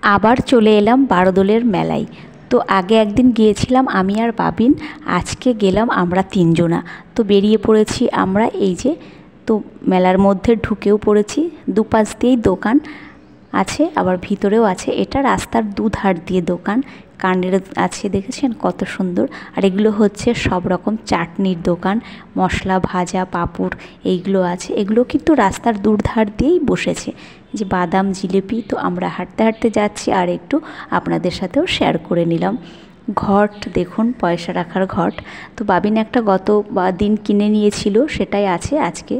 আবার চলে এলাম বারোদোলের মেলায়। তো আগে একদিন গিয়েছিলাম আমি আর বাবিন, আজকে গেলাম আমরা তিনজনা। তো বেরিয়ে পড়েছি আমরা, এই যে তো মেলার মধ্যে ঢুকেও পড়েছি। দুপাশ দিয়েই দোকান আছে, আবার ভিতরেও আছে। এটা রাস্তার দুধার দিয়ে দোকান, কানের আছে, দেখেছেন কত সুন্দর। আর এগুলো হচ্ছে সব রকম চাটনির দোকান, মশলা ভাজা পাঁপড় এইগুলো আছে। এগুলো কিন্তু রাস্তার দুধার দিয়েই বসেছে, যে বাদাম জিলিপি। তো আমরা হাঁটতে হাঁটতে যাচ্ছি, আর একটু আপনাদের সাথেও শেয়ার করে নিলাম। ঘট দেখুন, পয়সা রাখার ঘট। তো বাবিন একটা গত দিন কিনে নিয়েছিল, সেটাই আছে আজকে।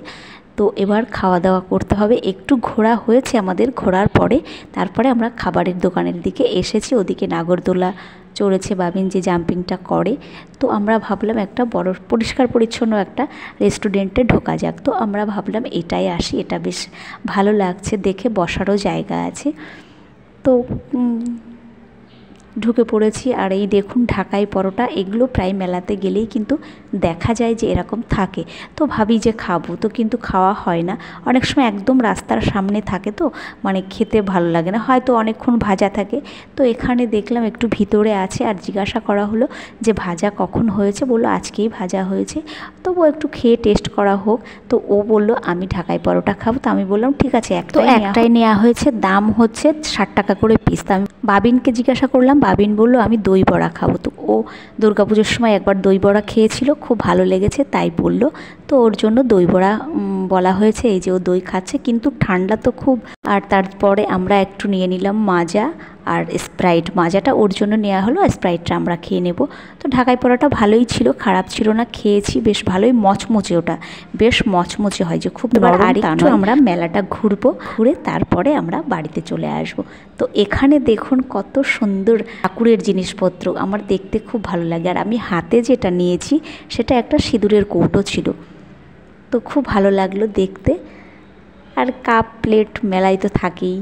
তো এবার খাওয়া দাওয়া করতে হবে। একটু ঘোরা হয়েছে আমাদের, ঘোরার পরে তারপরে আমরা খাবারের দোকানের দিকে এসেছি। ওদিকে নাগরদোলা চড়েছে বাবিন, যে জাম্পিংটা করে। তো আমরা ভাবলাম একটা বড় পরিষ্কার পরিচ্ছন্ন একটা রেস্টুরেন্টে ঢোকা যাক। তো আমরা ভাবলাম এটাই আসি, এটা বেশ ভালো লাগছে দেখে, বসারও জায়গা আছে। তো ঢুকে পড়েছি। আর এই দেখুন ঢাকাই পরোটা, এগুলো প্রায় মেলাতে গেলেই কিন্তু দেখা যায় যে এরকম থাকে। তো ভাবি যে খাবো, তো কিন্তু খাওয়া হয় না। অনেক সময় একদম রাস্তার সামনে থাকে, তো মানে খেতে ভালো লাগে না, হয়তো অনেকক্ষণ ভাজা থাকে। তো এখানে দেখলাম একটু ভিতরে আছে, আর জিজ্ঞাসা করা হলো যে ভাজা কখন হয়েছে, বললো আজকেই ভাজা হয়েছে। তো ও একটু খেয়ে টেস্ট করা হোক। তো ও বললো আমি ঢাকাই পরোটা খাবো। তো আমি বললাম ঠিক আছে, একটাই নেওয়া হয়েছে, দাম হচ্ছে 60 টাকা করে পিস। তো আমি বাবিনকে জিজ্ঞাসা করলাম, বাবিন বলল আমি দই বড়া খাবো। তো ও দুর্গাপুজোর সময় একবার দই বড়া খেয়েছিল, খুব ভালো লেগেছে তাই বলল। তো ওর জন্য দই বড়া বলা হয়েছে। এই যে ও দই খাচ্ছে, কিন্তু ঠান্ডা তো খুব। আর তারপরে আমরা একটু নিয়ে নিলাম মাজা আর স্প্রাইট। মাজাটা ওর জন্য নেওয়া হলো, আর স্প্রাইটটা আমরা খেয়ে নেব। তো ঢাকাই পরোটা ভালোই ছিল, খারাপ ছিল না, খেয়েছি বেশ ভালোই, মচমচে। ওটা বেশ মচমচে হয়, যে খুব নরম। আর একটু আমরা মেলাটা ঘুরবো, ঘুরে তারপরে আমরা বাড়িতে চলে আসব। তো এখানে দেখুন কত সুন্দর ঠাকুরের জিনিসপত্র, আমার দেখতে খুব ভালো লাগে। আর আমি হাতে যেটা নিয়েছি সেটা একটা সিঁদুরের কৌটো ছিল, তো খুব ভালো লাগলো দেখতে। আর কাপ প্লেট মেলায় তো থাকেই।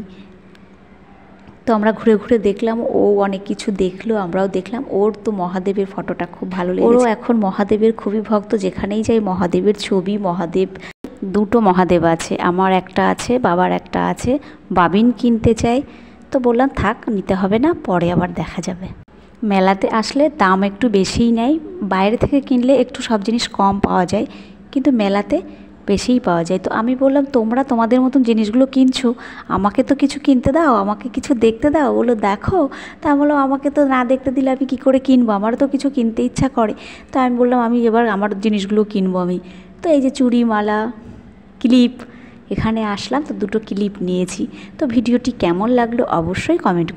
তো আমরা ঘুরে ঘুরে দেখলাম, ও অনেক কিছু দেখলো, আমরাও দেখলাম। ওর তো মহাদেবের ফটোটা খুব ভালো লেগেছে। ওরও এখন মহাদেবের খুবই ভক্ত, যেখানেই যাই মহাদেবের ছবি। মহাদেব, দুটো মহাদেব আছে, আমার একটা আছে, বাবার একটা আছে। বাবিন কিনতে চাই, তো বললাম থাক, নিতে হবে না, পরে আবার দেখা যাবে। মেলাতে আসলে দাম একটু বেশিই নেয়, বাইরে থেকে কিনলে একটু সব জিনিস কম পাওয়া যায়, কিন্তু মেলাতে বেশিই পাওয়া যায়। তো আমি বললাম তোমরা তোমাদের মতন জিনিসগুলো কিনছো, আমাকে তো কিছু কিনতে দাও, আমাকে কিছু দেখতে দাও। বলো দেখো। তা আমি বললাম আমাকে তো না দেখতে দিলে আমি কী করে কিনবো, আমারও তো কিছু কিনতে ইচ্ছা করে। তো আমি বললাম আমি এবার আমার জিনিসগুলো কিনবো আমি। তো এই যে চুড়ি, মালা, ক্লিপ, এখানে আসলাম, তো দুটো ক্লিপ নিয়েছি। তো ভিডিওটি কেমন লাগলো অবশ্যই কমেন্ট